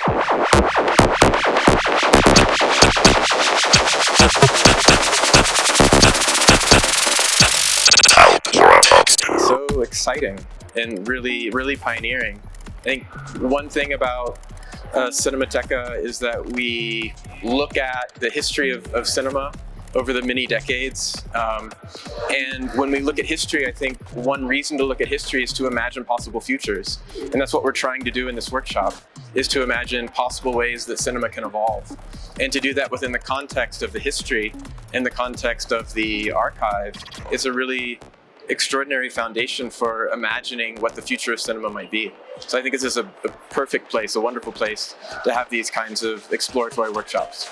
So exciting and really pioneering. I think one thing about Cinemateca is that we look at the history of cinema over the many decades. And when we look at history, I think one reason to look at history is to imagine possible futures. And that's what we're trying to do in this workshop, is to imagine possible ways that cinema can evolve. And to do that within the context of the history and the context of the archive is a really extraordinary foundation for imagining what the future of cinema might be. So I think this is a perfect place, a wonderful place to have these kinds of exploratory workshops.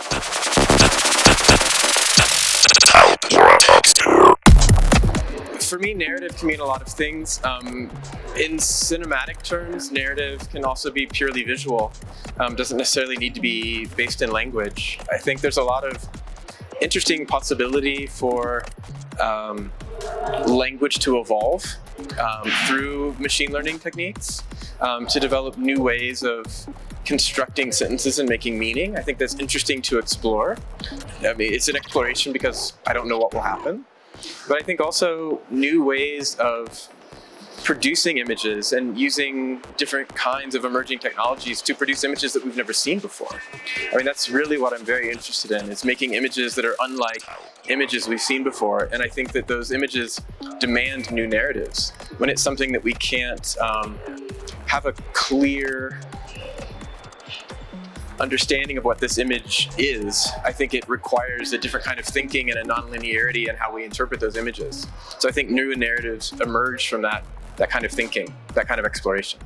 For me, narrative can mean a lot of things. In cinematic terms, narrative can also be purely visual. Doesn't necessarily need to be based in language. I think there's a lot of interesting possibility for language to evolve through machine learning techniques to develop new ways of constructing sentences and making meaning. I think that's interesting to explore. I mean, it's an exploration because I don't know what will happen. But I think also new ways of producing images and using different kinds of emerging technologies to produce images that we've never seen before. I mean, that's really what I'm very interested in, is making images that are unlike images we've seen before. And I think that those images demand new narratives. When it's something that we can't have a clear understanding of what this image is, I think it requires a different kind of thinking and a nonlinearity in how we interpret those images. So I think new narratives emerge from that kind of thinking, that kind of exploration.